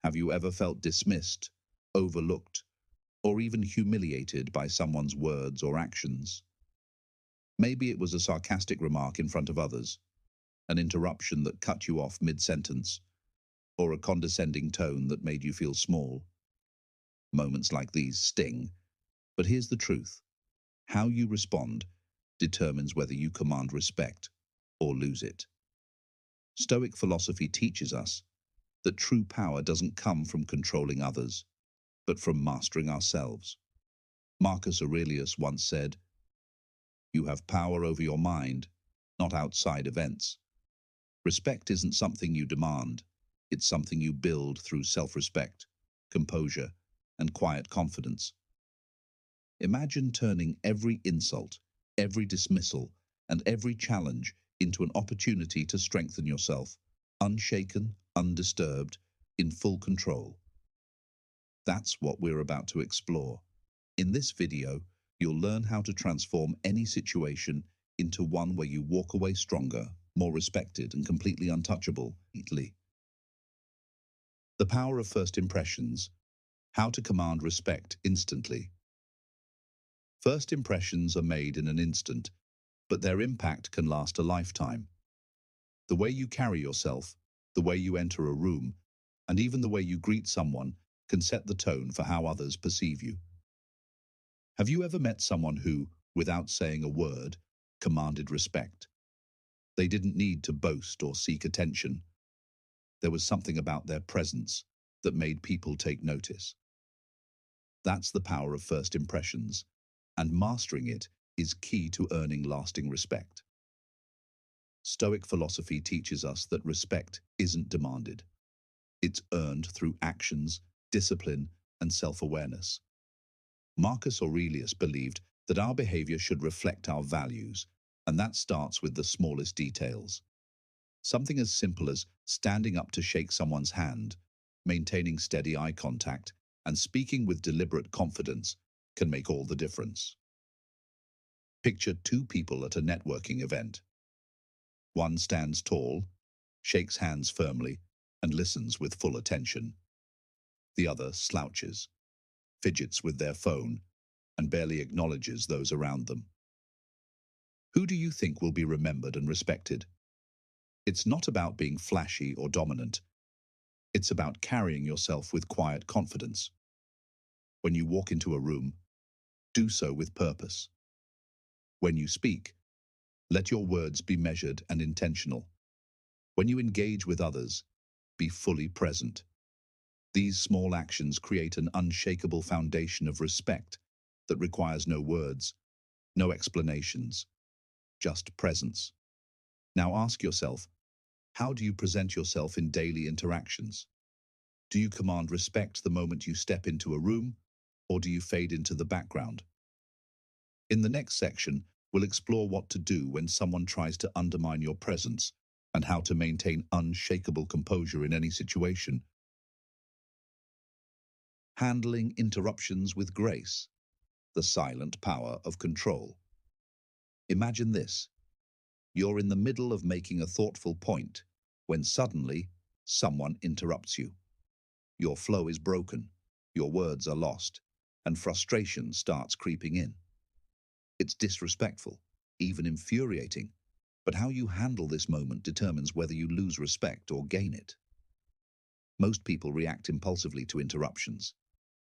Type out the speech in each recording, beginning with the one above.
Have you ever felt dismissed, overlooked, or even humiliated by someone's words or actions? Maybe it was a sarcastic remark in front of others, an interruption that cut you off mid-sentence, or a condescending tone that made you feel small. Moments like these sting, but here's the truth. How you respond determines whether you command respect or lose it. Stoic philosophy teaches us that true power doesn't come from controlling others, but from mastering ourselves. Marcus Aurelius once said, "You have power over your mind, not outside events." Respect isn't something you demand, it's something you build through self-respect, composure, and quiet confidence. Imagine turning every insult, every dismissal, and every challenge into an opportunity to strengthen yourself, unshaken, undisturbed, in full control. That's what we're about to explore. In this video, you'll learn how to transform any situation into one where you walk away stronger, more respected, and completely untouchable. The power of first impressions. How to command respect instantly. First impressions are made in an instant, but their impact can last a lifetime. The way you carry yourself, the way you enter a room, and even the way you greet someone can set the tone for how others perceive you. Have you ever met someone who, without saying a word, commanded respect? They didn't need to boast or seek attention. There was something about their presence that made people take notice. That's the power of first impressions, and mastering it is key to earning lasting respect. Stoic philosophy teaches us that respect isn't demanded. It's earned through actions, discipline, and self-awareness. Marcus Aurelius believed that our behavior should reflect our values, and that starts with the smallest details. Something as simple as standing up to shake someone's hand, maintaining steady eye contact, and speaking with deliberate confidence can make all the difference. Picture two people at a networking event. One stands tall, shakes hands firmly, and listens with full attention. The other slouches, fidgets with their phone, and barely acknowledges those around them. Who do you think will be remembered and respected? It's not about being flashy or dominant. It's about carrying yourself with quiet confidence. When you walk into a room, do so with purpose. When you speak, let your words be measured and intentional. When you engage with others, be fully present. These small actions create an unshakable foundation of respect that requires no words, no explanations, just presence. Now ask yourself, how do you present yourself in daily interactions? Do you command respect the moment you step into a room, or do you fade into the background? In the next section, we'll explore what to do when someone tries to undermine your presence and how to maintain unshakable composure in any situation. Handling interruptions with grace. The silent power of control. Imagine this. You're in the middle of making a thoughtful point when suddenly someone interrupts you. Your flow is broken, your words are lost, and frustration starts creeping in. It's disrespectful, even infuriating, but how you handle this moment determines whether you lose respect or gain it. Most people react impulsively to interruptions,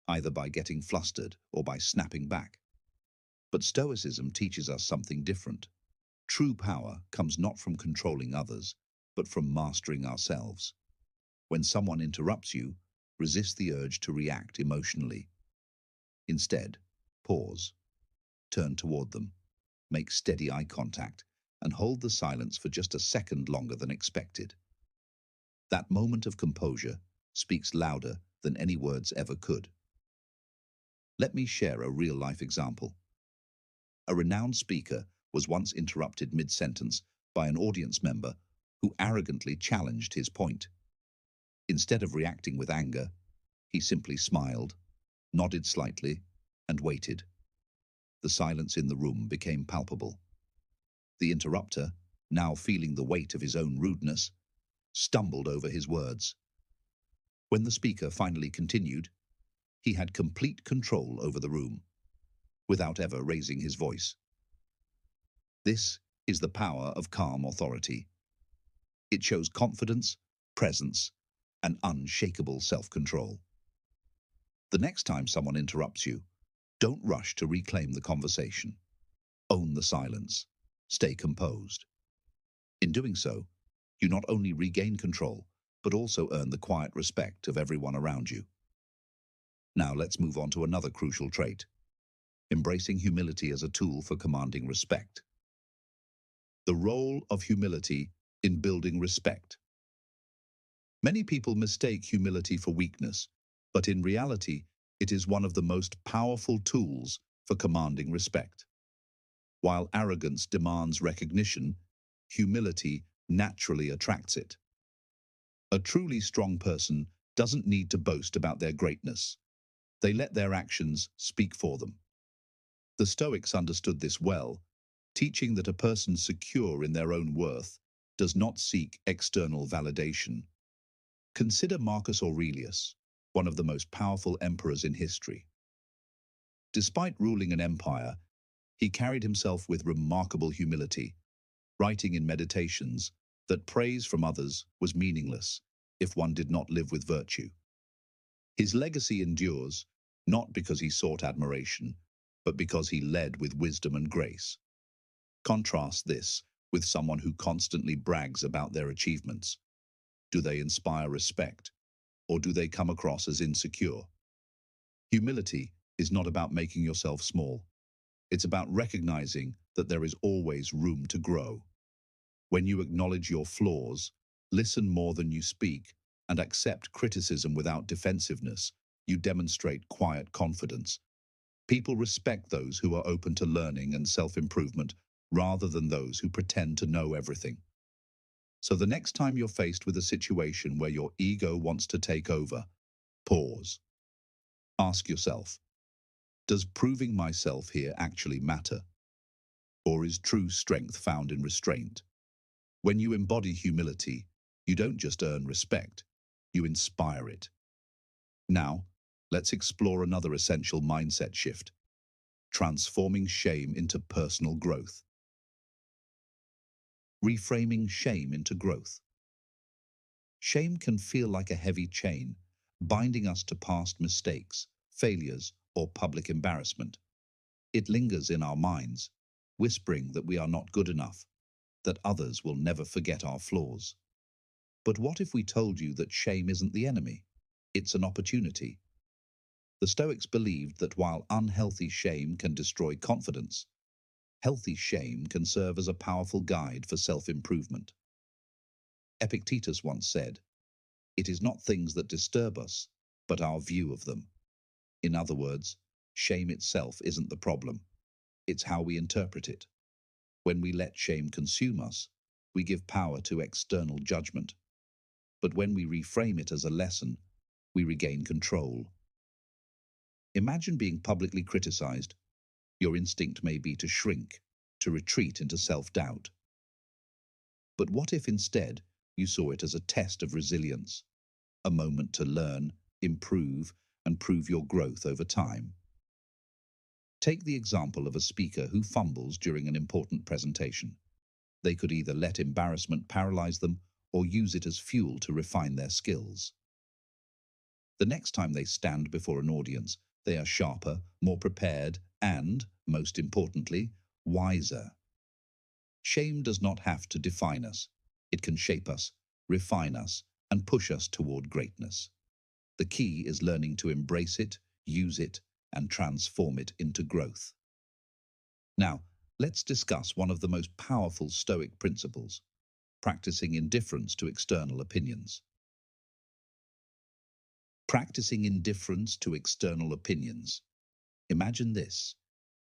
either by getting flustered or by snapping back. But Stoicism teaches us something different. True power comes not from controlling others, but from mastering ourselves. When someone interrupts you, resist the urge to react emotionally. Instead, pause, turn toward them, make steady eye contact, and hold the silence for just a second longer than expected. That moment of composure speaks louder than any words ever could. Let me share a real-life example. A renowned speaker was once interrupted mid-sentence by an audience member who arrogantly challenged his point. Instead of reacting with anger, he simply smiled, nodded slightly, and waited. The silence in the room became palpable. The interrupter, now feeling the weight of his own rudeness, stumbled over his words. When the speaker finally continued, he had complete control over the room, without ever raising his voice. This is the power of calm authority. It shows confidence, presence, and unshakable self-control. The next time someone interrupts you, don't rush to reclaim the conversation. Own the silence. Stay composed. In doing so, you not only regain control, but also earn the quiet respect of everyone around you. Now let's move on to another crucial trait: embracing humility as a tool for commanding respect. The role of humility in building respect. Many people mistake humility for weakness, but in reality, it is one of the most powerful tools for commanding respect. While arrogance demands recognition, humility naturally attracts it. A truly strong person doesn't need to boast about their greatness. They let their actions speak for them. The Stoics understood this well, teaching that a person secure in their own worth does not seek external validation. Consider Marcus Aurelius, one of the most powerful emperors in history. Despite ruling an empire, he carried himself with remarkable humility, writing in Meditations that praise from others was meaningless if one did not live with virtue. His legacy endures, not because he sought admiration, but because he led with wisdom and grace. Contrast this with someone who constantly brags about their achievements. Do they inspire respect, or do they come across as insecure? Humility is not about making yourself small. It's about recognizing that there is always room to grow. When you acknowledge your flaws, listen more than you speak, and accept criticism without defensiveness, you demonstrate quiet confidence. People respect those who are open to learning and self-improvement rather than those who pretend to know everything. So the next time you're faced with a situation where your ego wants to take over, pause. Ask yourself, does proving myself here actually matter? Or is true strength found in restraint? When you embody humility, you don't just earn respect, you inspire it. Now, let's explore another essential mindset shift: transforming shame into personal growth. Reframing shame into growth. Shame can feel like a heavy chain, binding us to past mistakes, failures, or public embarrassment. It lingers in our minds, whispering that we are not good enough, that others will never forget our flaws. But what if we told you that shame isn't the enemy? It's an opportunity. The Stoics believed that while unhealthy shame can destroy confidence, healthy shame can serve as a powerful guide for self-improvement. Epictetus once said, "It is not things that disturb us, but our view of them." In other words, shame itself isn't the problem. It's how we interpret it. When we let shame consume us, we give power to external judgment. But when we reframe it as a lesson, we regain control. Imagine being publicly criticized. Your instinct may be to shrink, to retreat into self-doubt. But what if instead you saw it as a test of resilience, a moment to learn, improve, and prove your growth over time? Take the example of a speaker who fumbles during an important presentation. They could either let embarrassment paralyze them or use it as fuel to refine their skills. The next time they stand before an audience, they are sharper, more prepared, and, most importantly, wiser. Shame does not have to define us. It can shape us, refine us, and push us toward greatness. The key is learning to embrace it, use it, and transform it into growth. Now, let's discuss one of the most powerful Stoic principles: practicing indifference to external opinions. Practicing indifference to external opinions. Imagine this.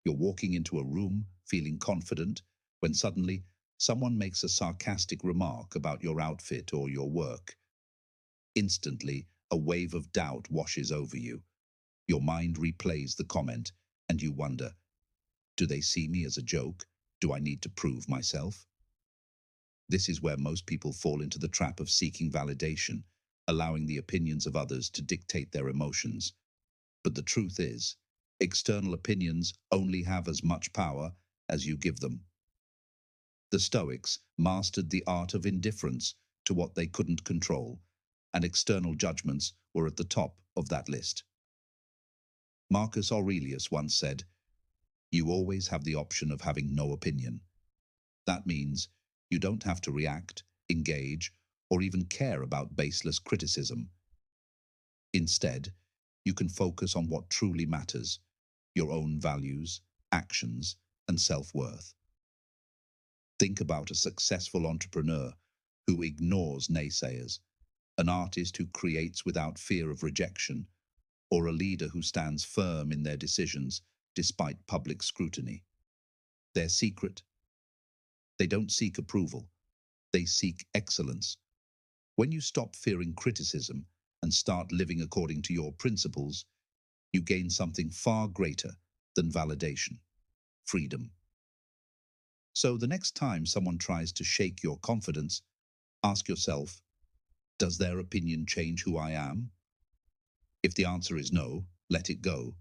You're walking into a room, feeling confident, when suddenly someone makes a sarcastic remark about your outfit or your work. Instantly, a wave of doubt washes over you. Your mind replays the comment, and you wonder, do they see me as a joke? Do I need to prove myself? This is where most people fall into the trap of seeking validation, allowing the opinions of others to dictate their emotions. But the truth is, external opinions only have as much power as you give them. The Stoics mastered the art of indifference to what they couldn't control, and external judgments were at the top of that list. Marcus Aurelius once said, "You always have the option of having no opinion." That means you don't have to react, engage, or even care about baseless criticism. Instead, you can focus on what truly matters, your own values, actions, and self-worth. Think about a successful entrepreneur who ignores naysayers, an artist who creates without fear of rejection, or a leader who stands firm in their decisions despite public scrutiny. Their secret? They don't seek approval, they seek excellence. When you stop fearing criticism and start living according to your principles, you gain something far greater than validation: freedom. So the next time someone tries to shake your confidence, ask yourself, does their opinion change who I am? If the answer is no, let it go.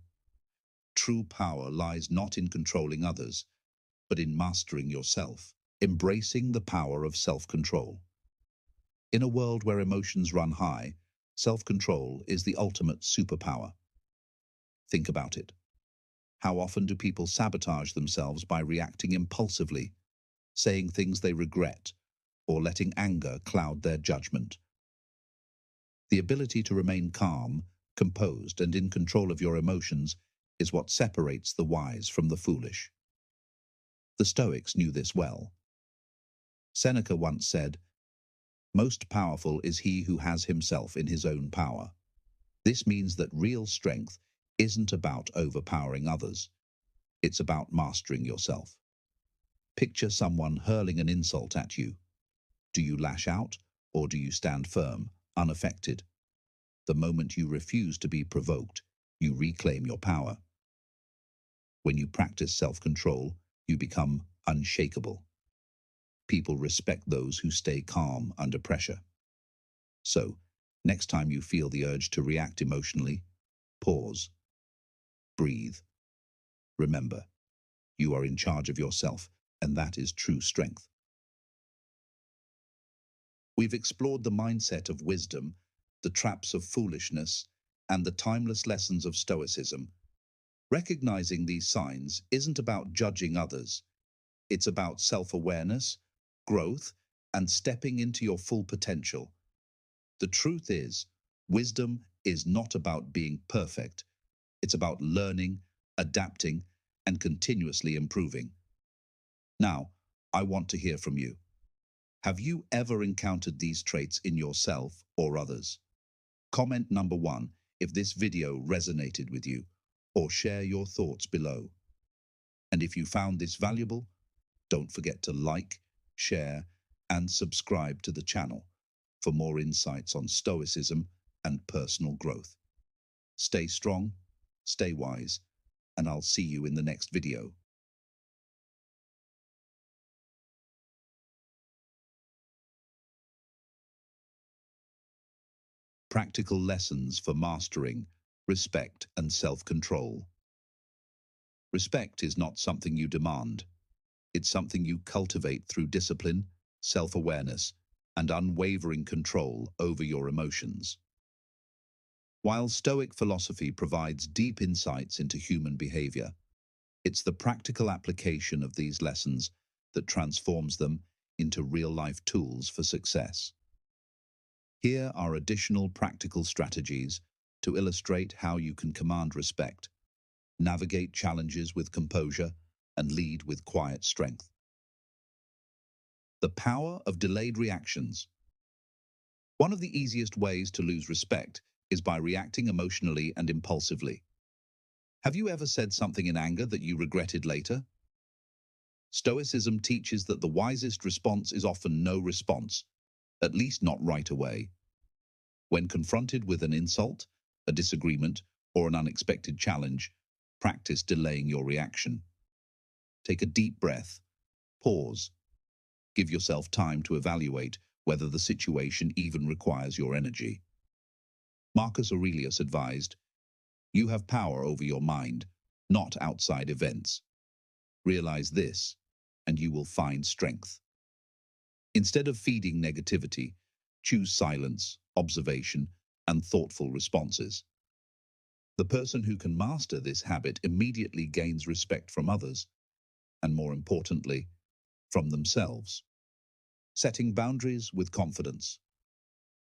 True power lies not in controlling others, but in mastering yourself, embracing the power of self-control. In a world where emotions run high, self-control is the ultimate superpower. Think about it. How often do people sabotage themselves by reacting impulsively, saying things they regret, or letting anger cloud their judgment? The ability to remain calm, composed, and in control of your emotions is what separates the wise from the foolish. The Stoics knew this well. Seneca once said, "Most powerful is he who has himself in his own power." This means that real strength isn't about overpowering others. It's about mastering yourself. Picture someone hurling an insult at you. Do you lash out, or do you stand firm, unaffected? The moment you refuse to be provoked, you reclaim your power. When you practice self-control, you become unshakable. People respect those who stay calm under pressure. So, next time you feel the urge to react emotionally, pause, breathe. Remember, you are in charge of yourself, and that is true strength. We've explored the mindset of wisdom, the traps of foolishness, and the timeless lessons of Stoicism. Recognizing these signs isn't about judging others. It's about self-awareness, growth, and stepping into your full potential. The truth is, wisdom is not about being perfect. It's about learning, adapting, and continuously improving. Now, I want to hear from you. Have you ever encountered these traits in yourself or others? Comment number 1 if this video resonated with you, or share your thoughts below. And if you found this valuable, don't forget to like, share, and subscribe to the channel for more insights on Stoicism and personal growth. Stay strong, stay wise, and I'll see you in the next video. Practical lessons for mastering respect and self-control. Respect is not something you demand. It's something you cultivate through discipline, self-awareness, and unwavering control over your emotions. While Stoic philosophy provides deep insights into human behavior, it's the practical application of these lessons that transforms them into real-life tools for success. Here are additional practical strategies to illustrate how you can command respect, navigate challenges with composure, and lead with quiet strength. The power of delayed reactions. One of the easiest ways to lose respect is by reacting emotionally and impulsively. Have you ever said something in anger that you regretted later? Stoicism teaches that the wisest response is often no response, at least not right away. When confronted with an insult, a disagreement, or an unexpected challenge, practice delaying your reaction. Take a deep breath, pause, give yourself time to evaluate whether the situation even requires your energy. Marcus Aurelius advised, "You have power over your mind, not outside events. Realize this, and you will find strength." Instead of feeding negativity, choose silence, observation, and thoughtful responses. The person who can master this habit immediately gains respect from others, and more importantly, from themselves. Setting boundaries with confidence.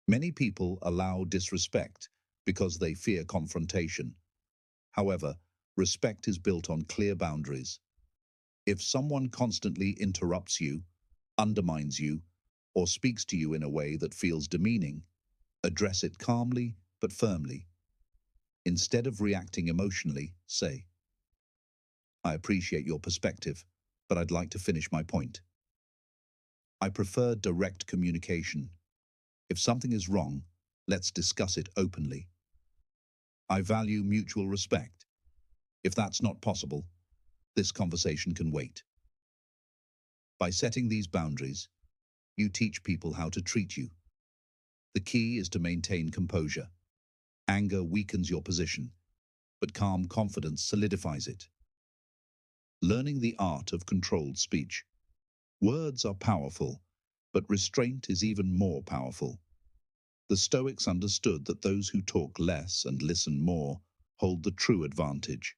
Many people allow disrespect because they fear confrontation. However, respect is built on clear boundaries. If someone constantly interrupts you, undermines you, or speaks to you in a way that feels demeaning, address it calmly but firmly. Instead of reacting emotionally, say, "I appreciate your perspective, but I'd like to finish my point. I prefer direct communication. If something is wrong, let's discuss it openly. I value mutual respect. If that's not possible, this conversation can wait." By setting these boundaries, you teach people how to treat you. The key is to maintain composure. Anger weakens your position, but calm confidence solidifies it. Learning the art of controlled speech. Words are powerful, but restraint is even more powerful. The Stoics understood that those who talk less and listen more hold the true advantage.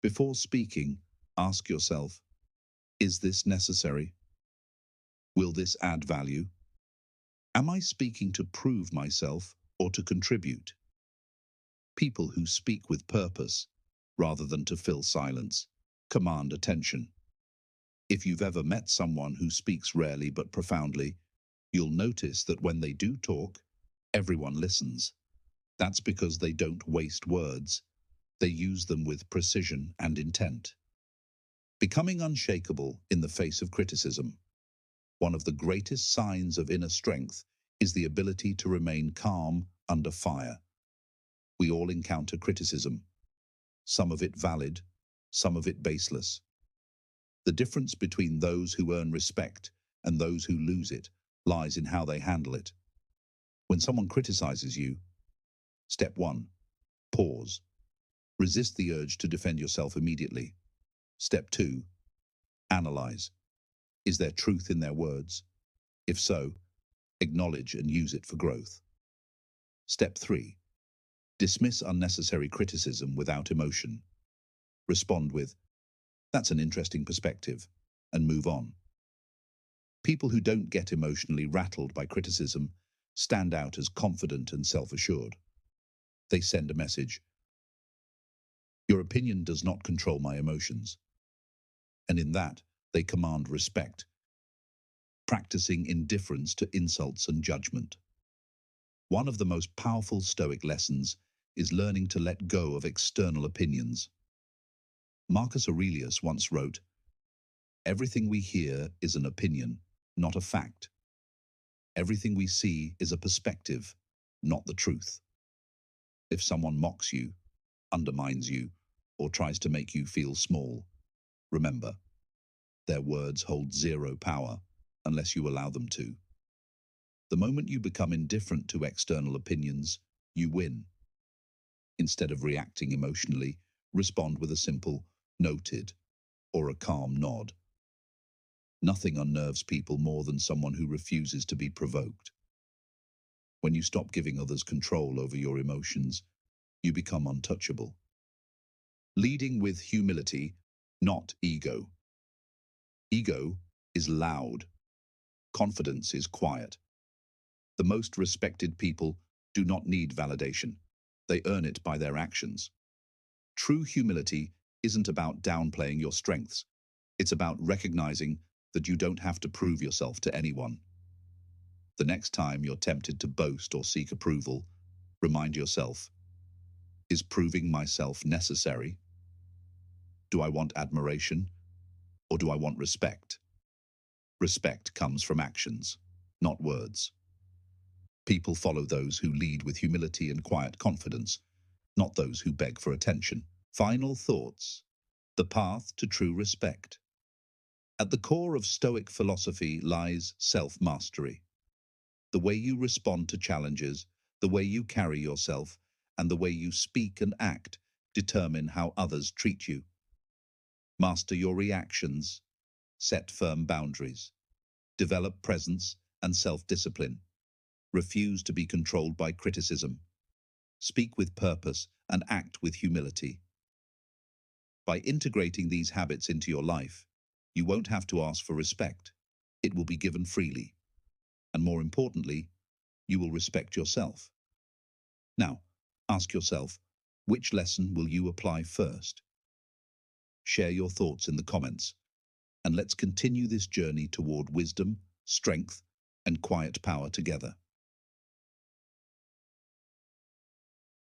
Before speaking, ask yourself, is this necessary? Will this add value? Am I speaking to prove myself or to contribute? People who speak with purpose, rather than to fill silence, command attention. If you've ever met someone who speaks rarely but profoundly, you'll notice that when they do talk, everyone listens. That's because they don't waste words. They use them with precision and intent. Becoming unshakable in the face of criticism. One of the greatest signs of inner strength is the ability to remain calm under fire. We all encounter criticism, some of it valid, some of it baseless. The difference between those who earn respect and those who lose it lies in how they handle it. When someone criticizes you, step 1, pause. Resist the urge to defend yourself immediately. Step 2, analyze. Is there truth in their words? If so, acknowledge and use it for growth. Step 3, dismiss unnecessary criticism without emotion. Respond with, "That's an interesting perspective," and move on. People who don't get emotionally rattled by criticism stand out as confident and self-assured. They send a message, "Your opinion does not control my emotions." And in that, they command respect, practicing indifference to insults and judgment. One of the most powerful Stoic lessons is learning to let go of external opinions. Marcus Aurelius once wrote, "Everything we hear is an opinion, not a fact. Everything we see is a perspective, not the truth." If someone mocks you, undermines you, or tries to make you feel small, remember, their words hold zero power unless you allow them to. The moment you become indifferent to external opinions, you win. Instead of reacting emotionally, respond with a simple "noted" or a calm nod. Nothing unnerves people more than someone who refuses to be provoked. When you stop giving others control over your emotions, you become untouchable. Leading with humility, not ego. Ego is loud. Confidence is quiet. The most respected people do not need validation. They earn it by their actions. True humility isn't about downplaying your strengths. It's about recognizing that you don't have to prove yourself to anyone. The next time you're tempted to boast or seek approval, remind yourself, is proving myself necessary? Do I want admiration, or do I want respect? Respect comes from actions, not words. People follow those who lead with humility and quiet confidence, not those who beg for attention. Final thoughts. The path to true respect. At the core of Stoic philosophy lies self-mastery. The way you respond to challenges, The way you carry yourself and the way you speak and act determine how others treat you. Master your reactions, set firm boundaries, develop presence and self-discipline. Refuse to be controlled by criticism. Speak with purpose and act with humility. By integrating these habits into your life, you won't have to ask for respect. It will be given freely. And more importantly, you will respect yourself. Now, ask yourself, which lesson will you apply first? Share your thoughts in the comments, and let's continue this journey toward wisdom, strength, and quiet power together.